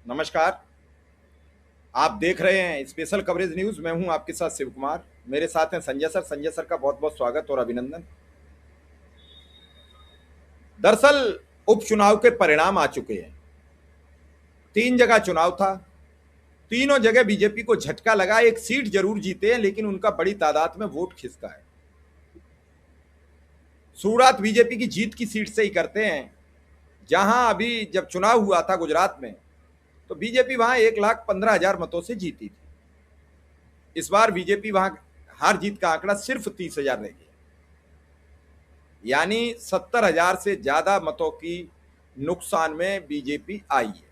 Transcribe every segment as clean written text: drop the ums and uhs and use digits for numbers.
नमस्कार। आप देख रहे हैं स्पेशल कवरेज न्यूज। मैं हूं आपके साथ शिव कुमार। मेरे साथ हैं संजय सर। संजय सर का बहुत बहुत स्वागत और अभिनंदन। दरअसल उपचुनाव के परिणाम आ चुके हैं। 3 जगह चुनाव था, तीनों जगह बीजेपी को झटका लगा। एक सीट जरूर जीते हैं लेकिन उनका बड़ी तादाद में वोट खिसका है। शुरुआत बीजेपी की जीत की सीट से ही करते हैं, जहां अभी जब चुनाव हुआ था गुजरात में तो बीजेपी वहां 1,15,000 मतों से जीती थी। इस बार बीजेपी वहां हार जीत का आंकड़ा सिर्फ 30,000 रह गया, यानी 70,000 से ज्यादा मतों की नुकसान में बीजेपी आई है।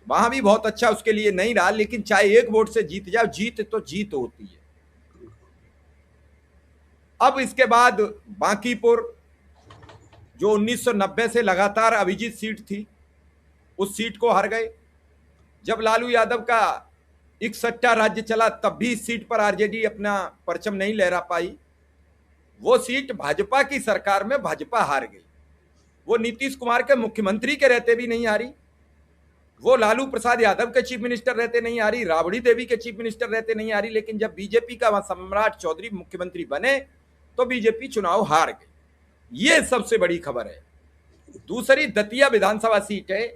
वहां भी बहुत अच्छा उसके लिए नहीं रहा, लेकिन चाहे एक वोट से जीत जाओ, जीत तो जीत होती है। अब इसके बाद बांकीपुर, जो 1990 से लगातार अभिजीत सीट थी, उस सीट को हार गए। जब लालू यादव का इकसट्ठा राज्य चला तब भी इस सीट पर आरजेडी अपना परचम नहीं लहरा पाई। वो सीट भाजपा की सरकार में भाजपा हार गई। वो नीतीश कुमार के मुख्यमंत्री के रहते भी नहीं हारी, वो लालू प्रसाद यादव के चीफ मिनिस्टर रहते नहीं हारी, राबड़ी देवी के चीफ मिनिस्टर रहते नहीं हारी। लेकिन जब बीजेपी का सम्राट चौधरी मुख्यमंत्री बने तो बीजेपी चुनाव हार गई। ये सबसे बड़ी खबर है। दूसरी दतिया विधानसभा सीट है,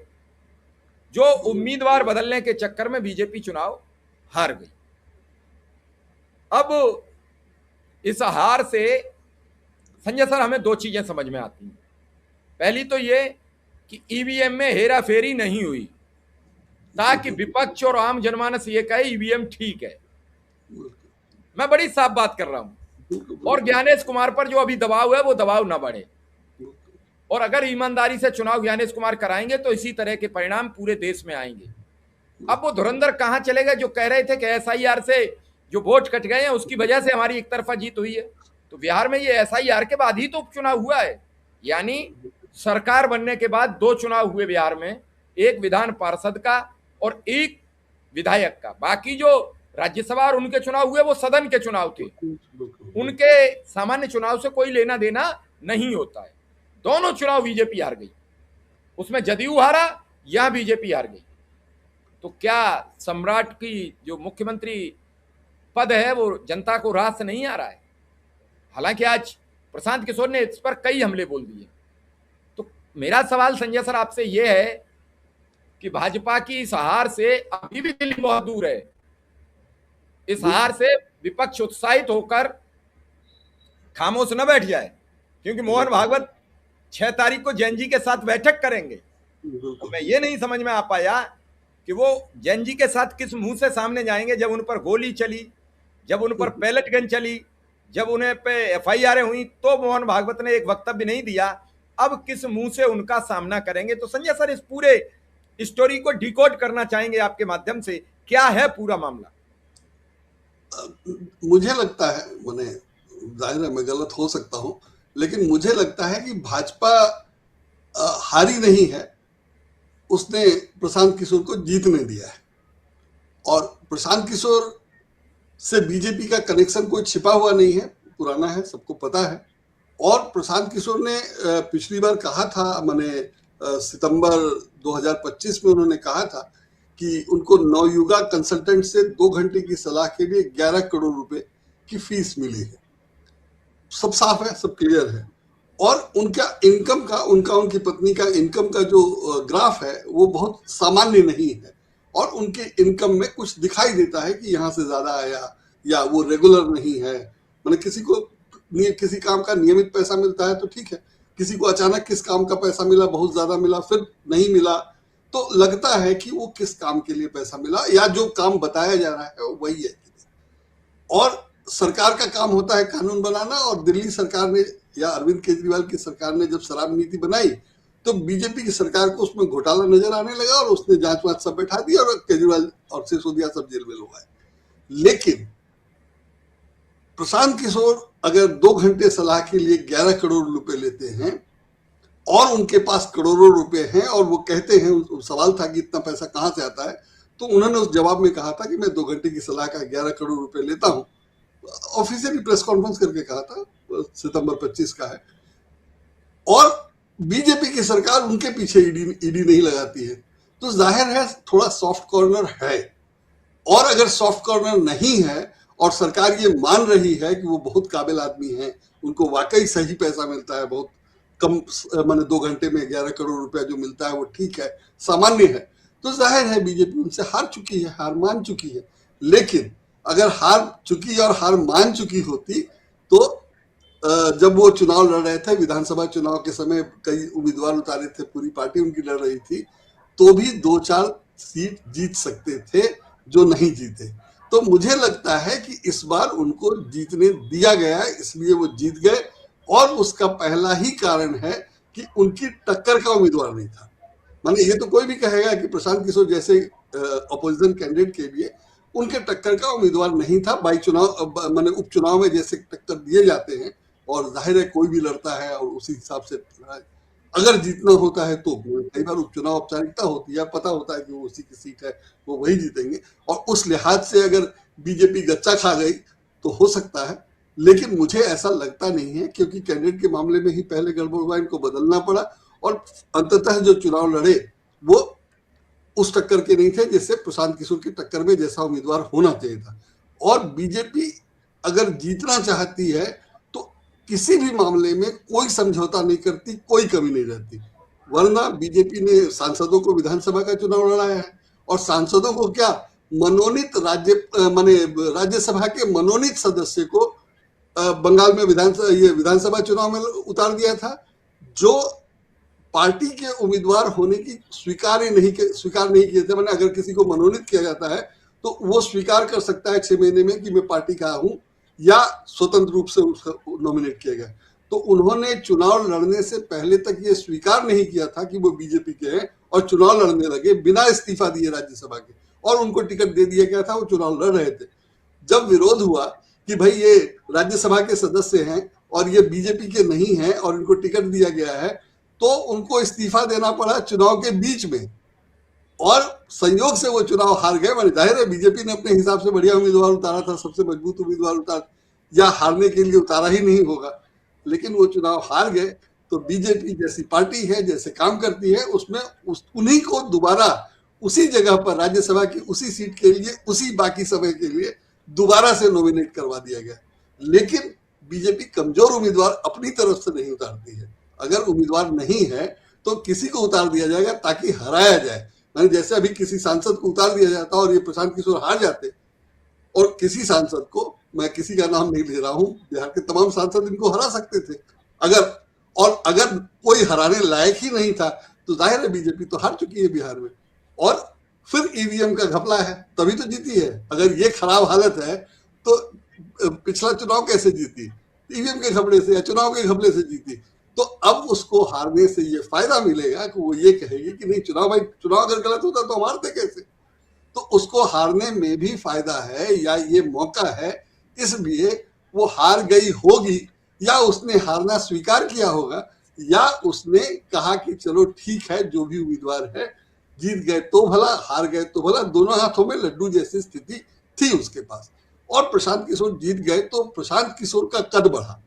जो उम्मीदवार बदलने के चक्कर में बीजेपी चुनाव हार गई। अब इस हार से संजय सर हमें दो चीजें समझ में आती हैं। पहली तो ये कि ईवीएम में हेरा फेरी नहीं हुई, ताकि विपक्ष और आम जनमानस ये कहे ईवीएम ठीक है। मैं बड़ी साफ बात कर रहा हूं। और ज्ञानेश कुमार पर जो अभी दबाव है वो दबाव ना बढ़े, और अगर ईमानदारी से चुनाव ज्ञानेश कुमार कराएंगे तो इसी तरह के परिणाम पूरे देश में आएंगे। अब वो धुरंधर कहां चले गए जो कह रहे थे कि एसआईआर से जो वोट कट गए हैं उसकी वजह से हमारी एक तरफा जीत हुई है। तो बिहार में ये एसआईआर के बाद ही तो उपचुनाव हुआ है, यानी सरकार बनने के बाद 2 चुनाव हुए बिहार में, एक विधान पार्षद का और एक विधायक का। बाकी जो राज्यसभा और उनके चुनाव हुए वो सदन के चुनाव थे, उनके सामान्य चुनाव से कोई लेना देना नहीं होता है। दोनों चुनाव बीजेपी हार गई, उसमें जदयू हारा, यहां बीजेपी हार गई। तो क्या सम्राट की जो मुख्यमंत्री पद है वो जनता को रास नहीं आ रहा है? हालांकि आज प्रशांत किशोर ने इस पर कई हमले बोल दिए। तो मेरा सवाल संजय सर आपसे यह है कि भाजपा की इस हार से अभी भी दिल्ली बहुत दूर है। इस हार से विपक्ष उत्साहित होकर खामोश न बैठ जाए, क्योंकि मोहन भागवत 6 तारीख को जैन जी के साथ बैठक करेंगे। तो मैं ये नहीं समझ में आ पाया कि वो जैन जी के साथ किस मुंह से सामने जाएंगे, जब उन पर गोली चली, जब उन पर पैलेट गन चली, जब उन्हें पे एफआईआर हुई तो मोहन भागवत ने एक वक्तव्य नहीं दिया। अब किस मुंह से उनका सामना करेंगे? तो संजय सर इस पूरे स्टोरी को डिकोड करना चाहेंगे आपके माध्यम से, क्या है पूरा मामला? मुझे लगता है, मैंने जाहिर है मैं गलत हो सकता हूं, लेकिन मुझे लगता है कि भाजपा हारी नहीं है, उसने प्रशांत किशोर को जीतने दिया है। और प्रशांत किशोर से बीजेपी का कनेक्शन कोई छिपा हुआ नहीं है, पुराना है, सबको पता है। और प्रशांत किशोर ने पिछली बार कहा था, मैंने सितंबर 2025 में उन्होंने कहा था कि उनको नवयुगा कंसल्टेंट से 2 घंटे की सलाह के लिए 11 करोड़ रुपए की फीस मिली है। सब साफ है, सब क्लियर है। और उनका इनकम का, उनकी पत्नी का इनकम का जो ग्राफ है वो बहुत सामान्य नहीं है, और उनके इनकम में कुछ दिखाई देता है कि यहाँ से ज्यादा आया या वो रेगुलर नहीं है। मतलब किसी काम का नियमित पैसा मिलता है तो ठीक है, किसी को अचानक किस काम का पैसा मिला, बहुत ज्यादा मिला, फिर नहीं मिला, तो लगता है कि वो किस काम के लिए पैसा मिला, या जो काम बताया जा रहा है वही है। और सरकार का काम होता है कानून बनाना, और दिल्ली सरकार ने या अरविंद केजरीवाल की सरकार ने जब शराब नीति बनाई तो बीजेपी की सरकार को उसमें घोटाला नजर आने लगा, और उसने जांच वांच सब बैठा दी और केजरीवाल और सिसोदिया सब जेल में लोग आए। लेकिन प्रशांत किशोर अगर 2 घंटे सलाह के लिए 11 करोड़ रुपए लेते हैं और उनके पास करोड़ों रुपए हैं, और वो कहते हैं, सवाल था कि इतना पैसा कहां से आता है, तो उन्होंने उस जवाब में कहा था कि मैं 2 घंटे की सलाह का 11 करोड़ रुपए लेता हूं। ऑफिशियली प्रेस कॉन्फ्रेंस करके कहा था, सितंबर 25 का है। और बीजेपी की सरकार उनके पीछे ईडी नहीं लगाती है। तो जाहिर है थोड़ा सॉफ्ट कॉर्नर है। और अगर सॉफ्ट कॉर्नर नहीं है और सरकार ये मान रही है कि वो बहुत काबिल आदमी हैं, उनको वाकई सही पैसा मिलता है, बहुत कम, माने 2 घंटे में 11 करोड़ रुपया जो मिलता है वो ठीक है, सामान्य है, तो जाहिर है बीजेपी उनसे हार चुकी है, हार मान चुकी है। लेकिन अगर हार चुकी और हार मान चुकी होती तो जब वो चुनाव लड़ रहे थे, विधानसभा चुनाव के समय कई उम्मीदवार उतारे थे, पूरी पार्टी उनकी लड़ रही थी, तो भी 2-4 सीट जीत सकते थे जो नहीं जीते। तो मुझे लगता है कि इस बार उनको जीतने दिया गया, इसलिए वो जीत गए। और उसका पहला ही कारण है कि उनकी टक्कर का उम्मीदवार नहीं था। माने ये तो कोई भी कहेगा कि प्रशांत किशोर जैसे अपोजिशन कैंडिडेट के लिए उनके टक्कर का उम्मीदवार नहीं था। बाई चुनाव, माने उपचुनाव में जैसे टक्कर दिए जाते हैं, और जाहिर है कोई भी लड़ता है और उसी हिसाब से अगर जीतना होता है तो कई बार उपचुनाव औपचारिकता होती है, पता होता है कि वो उसी की सीट है, वो वही जीतेंगे। और उस लिहाज से अगर बीजेपी गच्चा खा गई तो हो सकता है, लेकिन मुझे ऐसा लगता नहीं है, क्योंकि कैंडिडेट के मामले में ही पहले गड़बड़ हुआ, इनको बदलना पड़ा। और अंततः जो चुनाव लड़े वो उस टक्कर के नहीं थे जैसे प्रशांत किशोर की टक्कर में जैसा उम्मीदवार होना चाहिए था। और बीजेपी अगर जीतना चाहती है तो किसी भी मामले में कोई समझौता नहीं करती, कोई कमी नहीं रहती। वरना बीजेपी ने सांसदों को विधानसभा का चुनाव लड़ाया है, और सांसदों को क्या, मनोनीत माने राज्यसभा के मनोनीत सदस्य को बंगाल में विधानसभा चुनाव में उतार दिया था, जो पार्टी के उम्मीदवार होने की स्वीकार नहीं किए थे। मैंने अगर किसी को मनोनीत किया जाता है तो वो स्वीकार कर सकता है 6 महीने में कि मैं पार्टी का हूं, या स्वतंत्र रूप से उसको नॉमिनेट किया गया। तो उन्होंने चुनाव लड़ने से पहले तक ये स्वीकार नहीं किया था कि वो बीजेपी के हैं, और चुनाव लड़ने लगे बिना इस्तीफा दिए राज्यसभा के, और उनको टिकट दे दिया गया था, वो चुनाव लड़ रहे थे। जब विरोध हुआ कि भाई ये राज्यसभा के सदस्य हैं और ये बीजेपी के नहीं हैं और इनको टिकट दिया गया है, तो उनको इस्तीफा देना पड़ा चुनाव के बीच में, और संयोग से वो चुनाव हार गए। मैंने जाहिर है बीजेपी ने अपने हिसाब से बढ़िया उम्मीदवार उतारा था, सबसे मजबूत उम्मीदवार उतारा, या हारने के लिए उतारा ही नहीं होगा, लेकिन वो चुनाव हार गए। तो बीजेपी जैसी पार्टी है, जैसे काम करती है, उसमें उन्हीं को दोबारा उसी जगह पर राज्यसभा की उसी सीट के लिए, उसी बाकी समय के लिए दोबारा से नॉमिनेट करवा दिया गया। लेकिन बीजेपी कमजोर उम्मीदवार अपनी तरफ से नहीं उतारती है। अगर उम्मीदवार नहीं है तो किसी को उतार दिया जाएगा ताकि हराया जाए। मैंने जैसे अभी किसी सांसद को उतार दिया जाता और ये प्रशांत किशोर हार जाते, और किसी सांसद को, मैं किसी का नाम नहीं ले रहा हूं, बिहार के तमाम सांसद इनको हरा सकते थे अगर कोई हराने लायक ही नहीं था, तो जाहिर है बीजेपी तो हार चुकी है बिहार में। और फिर ईवीएम का घपला है, तभी तो जीती है। अगर ये खराब हालत है तो पिछला चुनाव कैसे जीती? ईवीएम के घपले से या चुनाव के घपले से जीती। तो अब उसको हारने से ये फायदा मिलेगा कि वो ये कहेगी कि नहीं, चुनाव अगर गलत होता तो हम हारते कैसे। तो उसको हारने में भी फायदा है, या ये मौका है, इसलिए वो हार गई होगी, या उसने हारना स्वीकार किया होगा, या उसने कहा कि चलो ठीक है, जो भी उम्मीदवार है, जीत गए तो भला, हार गए तो भला, दोनों हाथों में लड्डू जैसी स्थिति थी उसके पास। और प्रशांत किशोर जीत गए तो प्रशांत किशोर का कद बढ़ा,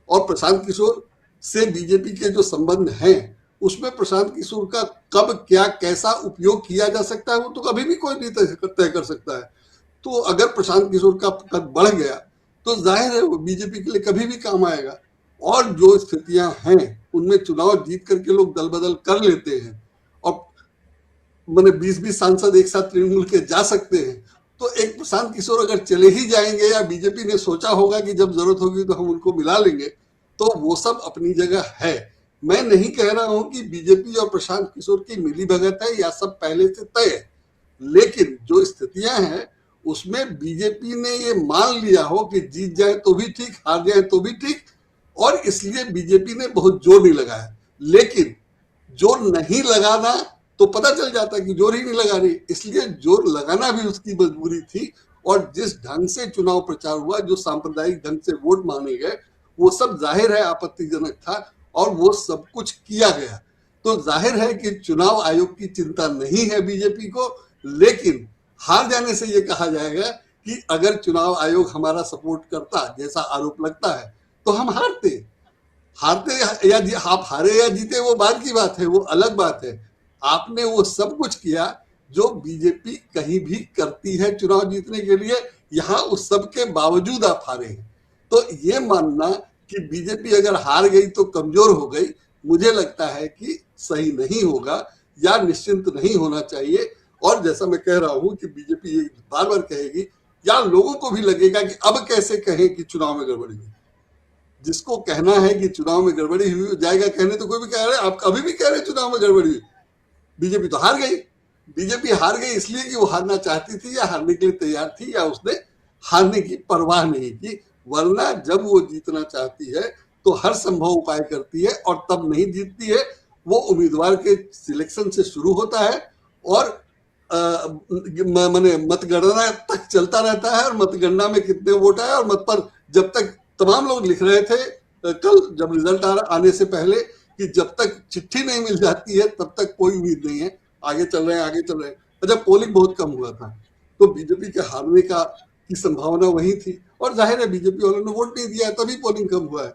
और प्रशांत किशोर से बीजेपी के जो संबंध हैं उसमें प्रशांत किशोर का कब क्या कैसा उपयोग किया जा सकता है वो तो कभी भी कोई नहीं तय कर सकता है। तो अगर प्रशांत किशोर का कद बढ़ गया तो जाहिर है वो बीजेपी के लिए कभी भी काम आएगा। और जो स्थितियां हैं उनमें चुनाव जीत करके लोग दल बदल कर लेते हैं, और मैंने 20-20 सांसद एक साथ तृणमूल के जा सकते हैं। तो एक प्रशांत किशोर अगर चले ही जाएंगे, या बीजेपी ने सोचा होगा कि जब जरूरत होगी तो हम उनको मिला लेंगे, तो वो सब अपनी जगह है। मैं नहीं कह रहा हूं कि बीजेपी और प्रशांत किशोर की मिली भगत है या सब पहले से तय है, लेकिन जो स्थितियां हैं उसमें बीजेपी ने ये मान लिया हो कि जीत जाए तो भी ठीक, हार जाए तो भी ठीक, और इसलिए बीजेपी ने बहुत जोर नहीं लगाया। लेकिन जोर नहीं लगाना तो पता चल जाता है कि जोर ही नहीं लगा रही, इसलिए जोर लगाना भी उसकी मजबूरी थी। और जिस ढंग से चुनाव प्रचार हुआ, जो सांप्रदायिक ढंग से वोट मांगे गए, वो सब जाहिर है आपत्तिजनक था, और वो सब कुछ किया गया। तो जाहिर है कि चुनाव आयोग की चिंता नहीं है बीजेपी को, लेकिन हार जाने से ये कहा जाएगा कि अगर चुनाव आयोग हमारा सपोर्ट करता, जैसा आरोप लगता है, तो हम हारते या आप हारे या जीते वो बाद की बात है, वो अलग बात है। आपने वो सब कुछ किया जो बीजेपी कहीं भी करती है चुनाव जीतने के लिए, यहां उस सब के बावजूद आप हारे हैं। तो ये मानना कि बीजेपी अगर हार गई तो कमजोर हो गई, मुझे लगता है कि सही नहीं होगा या निश्चिंत नहीं होना चाहिए। और जैसा मैं कह रहा हूं कि बीजेपी ये बार बार कहेगी या लोगों को भी लगेगा कि अब कैसे कहें कि चुनाव में गड़बड़ी हुई। जिसको कहना है कि चुनाव में गड़बड़ी हुई जाएगा कहने, तो कोई भी कह रहे हैं, आप अभी भी कह रहे हैं चुनाव में गड़बड़ी हुई। बीजेपी तो हार गई। बीजेपी हार गई इसलिए कि वो हारना चाहती थी या हारने के लिए तैयार थी या उसने हारने की परवाह नहीं की। वरना जब वो जीतना चाहती है तो हर संभव उपाय करती है, और तब नहीं जीतती है। वो उम्मीदवार के सिलेक्शन से शुरू होता है और माने मतगणना तक चलता रहता है, और मतगणना में कितने वोट आए और मत पर जब तक तमाम लोग लिख रहे थे कल जब रिजल्ट आने से पहले कि जब तक चिट्ठी नहीं मिल जाती है तब तक कोई उम्मीद नहीं है, आगे चल रहे हैं आगे चल रहे हैं। अच्छा, पोलिंग बहुत कम हुआ था तो बीजेपी के हारने की संभावना वही थी, और जाहिर है बीजेपी वालों ने वोट नहीं दिया है तभी पोलिंग कम हुआ है।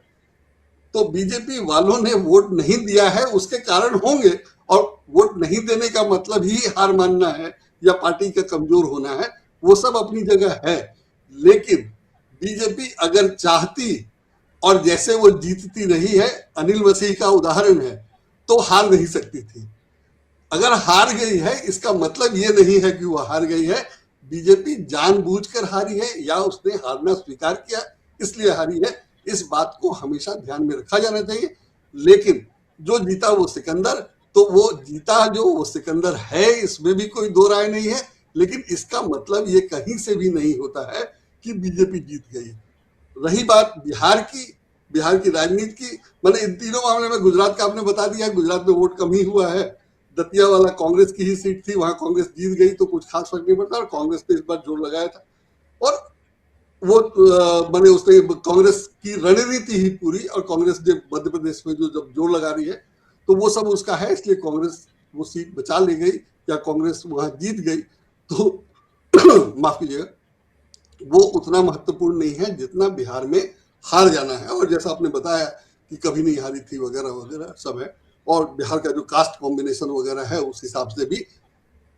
तो बीजेपी वालों ने वोट नहीं दिया है उसके कारण होंगे, और वोट नहीं देने का मतलब ही हार मानना है या पार्टी का कमजोर होना है, वो सब अपनी जगह है। लेकिन बीजेपी अगर चाहती और जैसे वो जीतती रही है, अनिल मसीह का उदाहरण है, तो हार नहीं सकती थी। अगर हार गई है इसका मतलब ये नहीं है कि वो हार गई है। बीजेपी जानबूझकर हारी है या उसने हारना स्वीकार किया इसलिए हारी है, इस बात को हमेशा ध्यान में रखा जाना चाहिए। लेकिन जो जीता वो सिकंदर, तो वो जीता जो वो सिकंदर है, इसमें भी कोई दो राय नहीं है। लेकिन इसका मतलब ये कहीं से भी नहीं होता है कि बीजेपी जीत गई। रही बात बिहार की राजनीति की, मैंने इन तीनों मामले में गुजरात का आपने बता दिया, गुजरात में वोट कम ही हुआ है। दतिया वाला कांग्रेस की ही सीट थी, वहां कांग्रेस जीत गई तो कुछ खास फर्क नहीं पड़ता, और कांग्रेस ने इस बार जोर लगाया था। और वो मैंने उसने कांग्रेस की रणनीति ही पूरी, और कांग्रेस ने मध्य प्रदेश में जो जब जोर लगा रही है तो वो सब उसका है, इसलिए कांग्रेस वो सीट बचा ले गई या कांग्रेस वहां जीत गई। तो माफ कीजिएगा, वो उतना महत्वपूर्ण नहीं है जितना बिहार में हार जाना है। और जैसा आपने बताया कि कभी नहीं हारी थी वगैरह वगैरह सब है, और बिहार का जो कास्ट कॉम्बिनेशन वगैरह है उस हिसाब से भी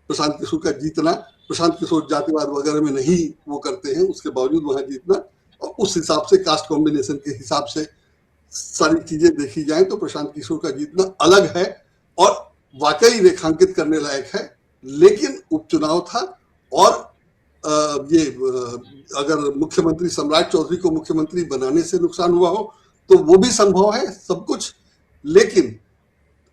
प्रशांत किशोर का जीतना, प्रशांत किशोर जातिवाद वगैरह में नहीं वो करते हैं, उसके बावजूद वहां जीतना, और उस हिसाब से कास्ट कॉम्बिनेशन के हिसाब से सारी चीजें देखी जाए तो प्रशांत किशोर का जीतना अलग है और वाकई रेखांकित करने लायक है। लेकिन उपचुनाव था, और ये अगर मुख्यमंत्री सम्राट चौधरी को मुख्यमंत्री बनाने से नुकसान हुआ हो तो वो भी संभव है सब कुछ। लेकिन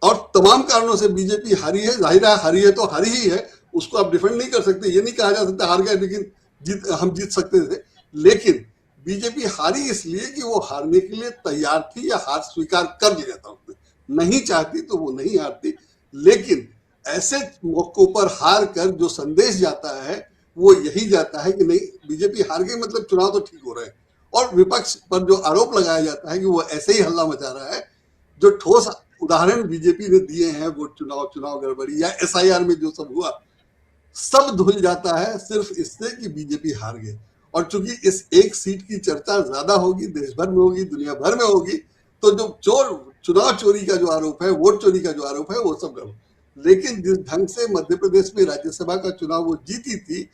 और तमाम कारणों से बीजेपी हारी है, जाहिर है हारी है तो हारी ही है, उसको आप डिफेंड नहीं कर सकते। ये नहीं कहा जा सकता हार गए लेकिन हम जीत सकते थे। लेकिन बीजेपी हारी इसलिए कि वो हारने के लिए तैयार थी या हार स्वीकार कर लिया था उसने, नहीं चाहती तो वो नहीं हारती। लेकिन ऐसे मौकों पर हार कर जो संदेश जाता है वो यही जाता है कि नहीं बीजेपी हार गई मतलब चुनाव तो ठीक हो रहे हैं, और विपक्ष पर जो आरोप लगाया जाता है कि वो ऐसे ही हल्ला मचा रहा है, जो ठोस उदाहरण बीजेपी ने दिए हैं वो चुनाव गड़बड़ी या एसआईआर में जो सब हुआ, सब धुल जाता है सिर्फ इससे कि बीजेपी हार गई। और चूंकि इस एक सीट की चर्चा ज्यादा होगी, देश भर में होगी, दुनिया भर में होगी, तो जो चुनाव चोरी का जो आरोप है, वोट चोरी का जो आरोप है, वो सब गड़बड़। लेकिन जिस ढंग से मध्य प्रदेश में राज्यसभा का चुनाव वो जीती थी,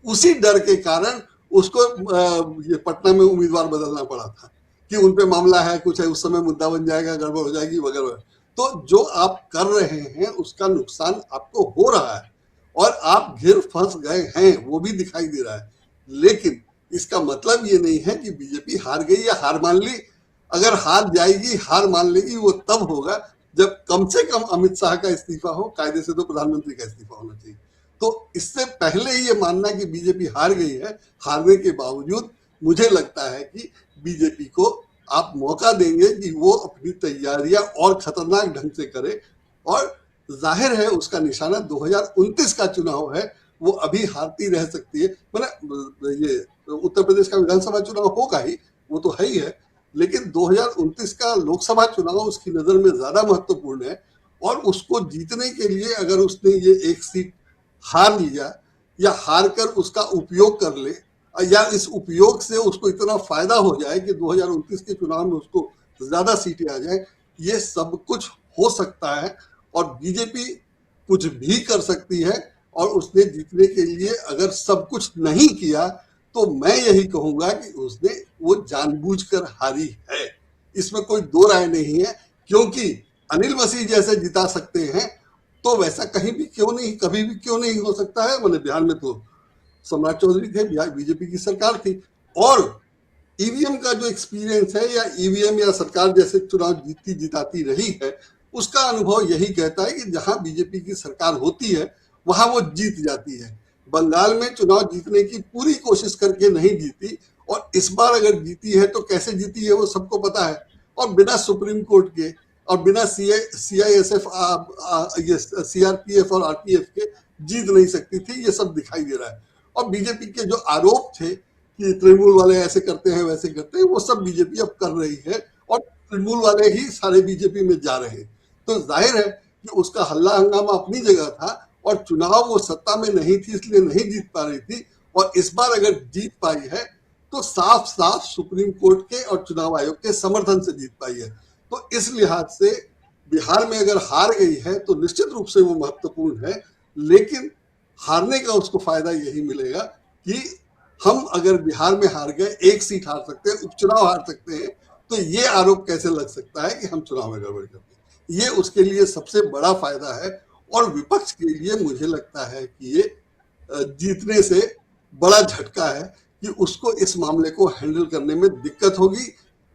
उसी डर के कारण उसको ये पटना में उम्मीदवार बदलना पड़ा था कि उन पे मामला है, कुछ है, उस समय मुद्दा बन जाएगा, गड़बड़ हो जाएगी वगैरह। तो जो आप कर रहे हैं उसका नुकसान आपको हो रहा है और आप घिर फंस गए हैं, वो भी दिखाई दे रहा है। लेकिन इसका मतलब ये नहीं है कि बीजेपी हार गई या हार मान ली। अगर हार जाएगी, हार मान लेगी, वो तब होगा जब कम से कम अमित शाह का इस्तीफा हो, कायदे से तो प्रधानमंत्री का इस्तीफा होना चाहिए। तो इससे पहले ही ये मानना कि बीजेपी हार गई है, हारने के बावजूद मुझे लगता है कि बीजेपी को आप मौका देंगे कि वो अपनी तैयारियां और खतरनाक ढंग से करे। और जाहिर है उसका निशाना 2029 का चुनाव है, वो अभी हारती रह सकती है। मतलब ये उत्तर प्रदेश का विधानसभा चुनाव होगा ही, वो तो है ही है, लेकिन 2029 का लोकसभा चुनाव उसकी नजर में ज्यादा महत्वपूर्ण है। और उसको जीतने के लिए अगर उसने ये एक सीट हार लिया या हार कर उसका उपयोग कर ले, या इस उपयोग से उसको इतना फायदा हो जाए कि 2029 के चुनाव में उसको ज्यादा सीटें आ जाए, ये सब कुछ हो सकता है। और बीजेपी कुछ भी कर सकती है, और उसने जीतने के लिए अगर सब कुछ नहीं किया तो मैं यही कहूंगा कि उसने वो जानबूझकर हारी है। इसमें कोई दो राय नहीं है, क्योंकि अनिल मसीह जैसे जिता सकते हैं तो वैसा कहीं भी क्यों नहीं, कभी भी क्यों नहीं हो सकता है। मैंने बिहार में तो सम्राट चौधरी थे, बिहार बीजेपी की सरकार थी, और ईवीएम का जो एक्सपीरियंस है, या ईवीएम या सरकार जैसे चुनाव जीतती जिताती रही है, उसका अनुभव यही कहता है कि जहां बीजेपी की सरकार होती है वहां वो जीत जाती है। बंगाल में चुनाव जीतने की पूरी कोशिश करके नहीं जीती, और इस बार अगर जीती है तो कैसे जीती है वो सबको पता है, और बिना सुप्रीम कोर्ट के और बिना सीआईएसएफ ये सीआरपीएफ और आरपीएफ के जीत नहीं सकती थी, ये सब दिखाई दे रहा है। और बीजेपी के जो आरोप थे कि तृणमूल वाले ऐसे करते हैं वैसे करते हैं, वो सब बीजेपी अब कर रही है, और तृणमूल वाले ही सारे बीजेपी में जा रहे हैं। तो जाहिर है कि उसका हल्ला हंगामा अपनी जगह था, और चुनाव वो सत्ता में नहीं थी इसलिए नहीं जीत पा रही थी, और इस बार अगर जीत पाई है तो साफ साफ सुप्रीम कोर्ट के और चुनाव आयोग के समर्थन से जीत पाई है। तो इस लिहाज से बिहार में अगर हार गई है तो निश्चित रूप से वो महत्वपूर्ण है, लेकिन हारने का उसको फायदा यही मिलेगा कि हम अगर बिहार में हार गए, एक सीट हार सकते हैं, उपचुनाव हार सकते हैं, तो ये आरोप कैसे लग सकता है कि हम चुनाव में गड़बड़ करते हैं। ये उसके लिए सबसे बड़ा फायदा है, और विपक्ष के लिए मुझे लगता है कि ये जीतने से बड़ा झटका है कि उसको इस मामले को हैंडल करने में दिक्कत होगी।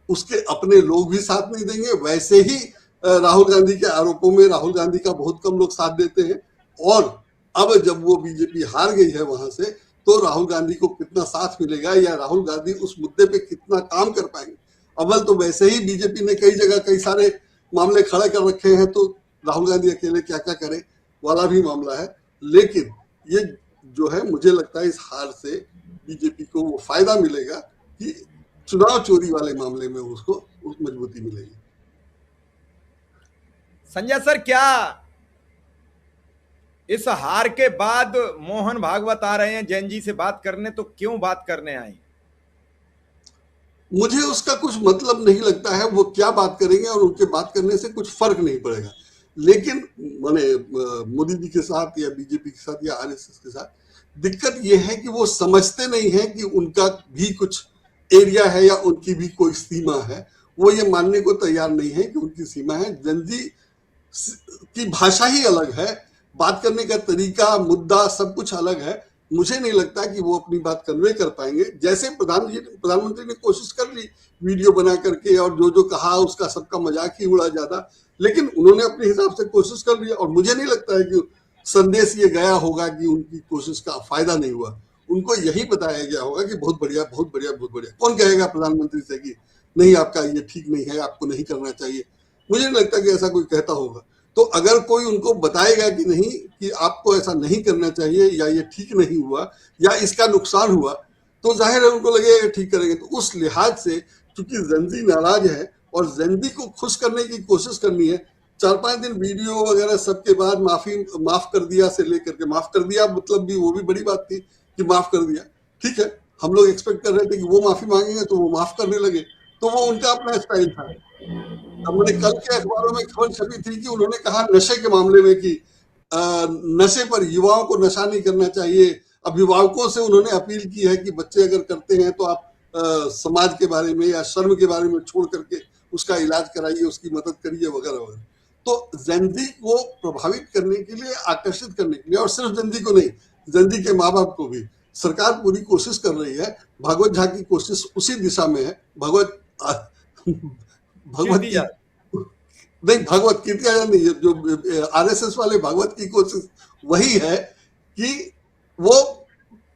उसके अपने लोग भी साथ नहीं देंगे। वैसे ही राहुल गांधी के आरोपों में राहुल गांधी का बहुत कम लोग साथ देते हैं, और अब जब वो बीजेपी हार गई है वहां से, तो राहुल गांधी को कितना साथ मिलेगा, या राहुल गांधी उस मुद्दे पे कितना काम कर पाएंगे। अव्वल तो वैसे ही बीजेपी ने कई जगह कई सारे मामले खड़े कर रखे हैं, तो राहुल गांधी अकेले क्या क्या करे वाला भी मामला है। लेकिन ये जो है, मुझे लगता है इस हार से बीजेपी को वो फायदा मिलेगा कि चुनाव चोरी वाले मामले में उसको मजबूती मिलेगी। संजय सर, क्या इस हार के बाद मोहन भागवत आ रहे हैं जैन जी से बात करने, तो क्यों बात करने आए? मुझे उसका कुछ मतलब नहीं लगता है, वो क्या बात करेंगे और उनके बात करने से कुछ फर्क नहीं पड़ेगा। लेकिन माने मोदी जी के साथ या बीजेपी के साथ या आरएसएस के साथ दिक्कत ये है कि वो समझते नहीं है कि उनका भी कुछ एरिया है या उनकी भी कोई सीमा है। वो ये मानने को तैयार नहीं है कि उनकी सीमा है। जनजी की भाषा ही अलग है, बात करने का तरीका, मुद्दा सब कुछ अलग है। मुझे नहीं लगता कि वो अपनी बात कन्वे कर पाएंगे। जैसे प्रधानमंत्री ने कोशिश कर ली वीडियो बना करके, और जो जो कहा उसका सबका मजाक ही उड़ा ज्यादा, लेकिन उन्होंने अपने हिसाब से कोशिश कर लिया, और मुझे नहीं लगता है कि संदेश ये गया होगा कि उनकी कोशिश का फायदा नहीं हुआ। उनको यही बताया गया होगा कि बहुत बढ़िया बहुत बढ़िया बहुत बढ़िया। कौन कहेगा प्रधानमंत्री से कि नहीं आपका ये ठीक नहीं है, आपको नहीं करना चाहिए? मुझे नहीं लगता कि ऐसा कोई कहता होगा। तो अगर कोई उनको बताएगा कि नहीं, कि आपको ऐसा नहीं करना चाहिए, या ये ठीक नहीं हुआ, या इसका नुकसान हुआ, तो जाहिर है उनको लगेगा ठीक करेंगे। तो उस लिहाज से चूंकि जनजी नाराज है और जनजी को खुश करने की कोशिश करनी है, 4-5 दिन वीडियो वगैरह सबके बाद माफ कर दिया से लेकर के, माफ कर दिया मतलब भी वो भी बड़ी बात थी कि माफ कर दिया। ठीक है, हम लोग एक्सपेक्ट कर रहे थे कि वो माफी मांगेंगे तो वो माफ करने लगे, तो वो उनका अपना स्टाइल था। हमने कल के अखबारों में खबर छपी थी कि उन्होंने कहा नशे के मामले में कि नशे पर, युवाओं को नशा नहीं करना चाहिए। अभिभावकों से उन्होंने अपील की है कि बच्चे अगर करते हैं तो आप समाज के बारे में या शर्म के बारे में छोड़ करके उसका इलाज कराइए, उसकी मदद करिए वगैरह वगैरह। तो जनजी को प्रभावित करने के लिए, आकर्षित करने के लिए, और सिर्फ जनजी को नहीं, जनजी के माँ बाप को भी सरकार पूरी कोशिश कर रही है। भागवत झा की कोशिश उसी दिशा में है। भगवत की नहीं, भगवत कीर्ति आजाद नहीं, जो आरएसएस वाले भगवत की कोशिश वही है कि वो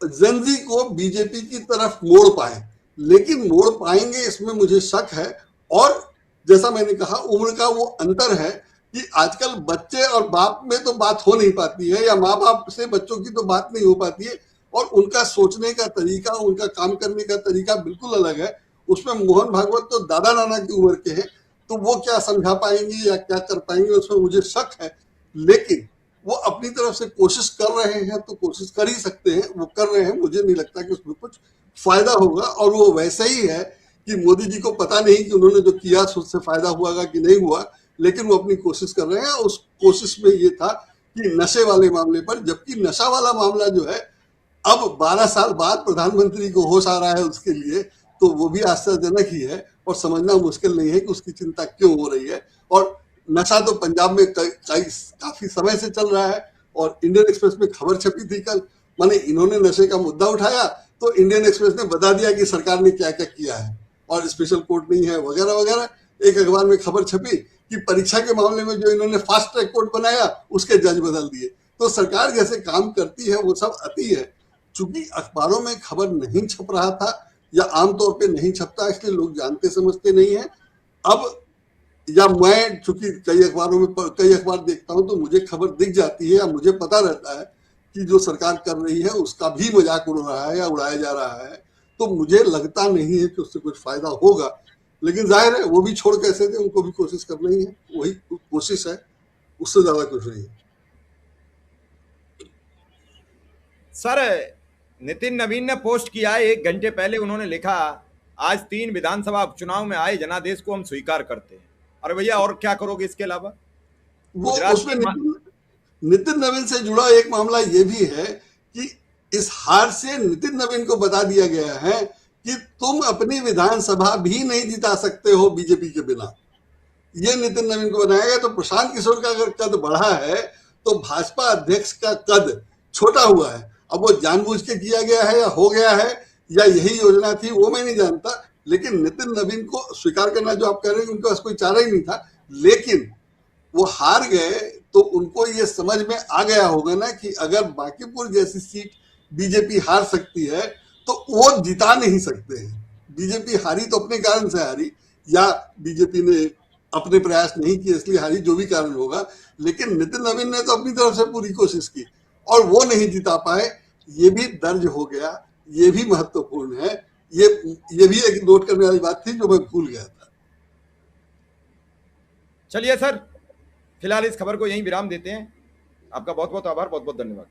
जनजी को बीजेपी की तरफ मोड़ पाए। लेकिन मोड़ पाएंगे इसमें मुझे शक है। और जैसा मैंने कहा, उम्र का वो अंतर है कि आजकल बच्चे और बाप में तो बात हो नहीं पाती है, या माँ बाप से बच्चों की तो बात नहीं हो पाती है, और उनका सोचने का तरीका, उनका काम करने का तरीका बिल्कुल अलग है। उसमें मोहन भागवत तो दादा नाना की उम्र के हैं, तो वो क्या समझा पाएंगे या क्या कर पाएंगे उसमें मुझे शक है। लेकिन वो अपनी तरफ से कोशिश कर रहे हैं, तो कोशिश कर ही सकते हैं, वो कर रहे हैं। मुझे नहीं लगता कि उसमें कुछ फायदा होगा। और वो वैसा ही है कि मोदी जी को पता नहीं कि उन्होंने जो किया उससे फायदा हुआ कि नहीं हुआ, लेकिन वो अपनी कोशिश कर रहे हैं। उस कोशिश में ये था कि नशे वाले मामले पर, जबकि नशा वाला मामला जो है अब 12 साल बाद प्रधानमंत्री को होश आ रहा है उसके लिए, तो वो भी आश्चर्यजनक ही है और समझना मुश्किल नहीं है कि उसकी चिंता क्यों हो रही है। और नशा तो पंजाब में काफी समय से चल रहा है और इंडियन एक्सप्रेस में खबर छपी थी कल, माने इन्होंने नशे का मुद्दा उठाया तो इंडियन एक्सप्रेस ने बता दिया कि सरकार ने क्या क्या किया है और स्पेशल कोर्ट नहीं है वगैरह वगैरह। एक अखबार में खबर छपी कि परीक्षा के मामले में जो इन्होंने फास्ट ट्रैक कोर्ट बनाया उसके जज बदल दिए। तो सरकार जैसे काम करती है वो सब अति है। चूंकि अखबारों में खबर नहीं छप रहा था या आमतौर पे नहीं छपता, इसलिए लोग जानते समझते नहीं है। अब या मैं चूंकि कई अखबार देखता हूं तो मुझे खबर दिख जाती है या मुझे पता रहता है कि जो सरकार कर रही है उसका भी मजाक उड़ रहा है या उड़ाया जा रहा है, तो मुझे लगता नहीं है कि उससे कुछ फायदा होगा। लेकिन जाहिर है वो भी छोड़ कैसे थे, उनको भी कोशिश करनी है, वही कोशिश है, उससे ज्यादा कुछ नहीं। सर, नितिन नवीन ने पोस्ट किया है 1 घंटे पहले, उन्होंने लिखा, आज 3 विधानसभा उपचुनाव में आए जनादेश को हम स्वीकार करते हैं। अरे भैया, और क्या करोगे इसके अलावा? वो गुजरात उसमें की नितिन नवीन से जुड़ा एक मामला ये भी है कि इस हार से नितिन नवीन को बता दिया गया है कि तुम अपनी विधानसभा भी नहीं जिता सकते हो बीजेपी के बिना। ये नितिन नवीन को बनाया गया। तो प्रशांत किशोर का अगर कद बढ़ा है तो भाजपा अध्यक्ष का कद छोटा हुआ है। अब वो जानबूझ के किया गया है या हो गया है या यही योजना थी वो मैं नहीं जानता, लेकिन नितिन नवीन को स्वीकार करना जो आप कह रहे हैं उनके पास कोई चारा ही नहीं था। लेकिन वो हार गए तो उनको ये समझ में आ गया होगा ना कि अगर बांकीपुर जैसी सीट बीजेपी हार सकती है तो वो जिता नहीं सकते हैं। बीजेपी हारी तो अपने कारण से हारी या बीजेपी ने अपने प्रयास नहीं किए इसलिए हारी, जो भी कारण होगा, लेकिन नितिन नवीन ने तो अपनी तरफ से पूरी कोशिश की और वो नहीं जिता पाए। ये भी दर्ज हो गया, ये भी महत्वपूर्ण है। ये भी एक नोट करने वाली बात थी जो मैं भूल गया था। चलिए सर, फिलहाल इस खबर को यहीं विराम देते हैं। आपका बहुत बहुत आभार, बहुत बहुत धन्यवाद।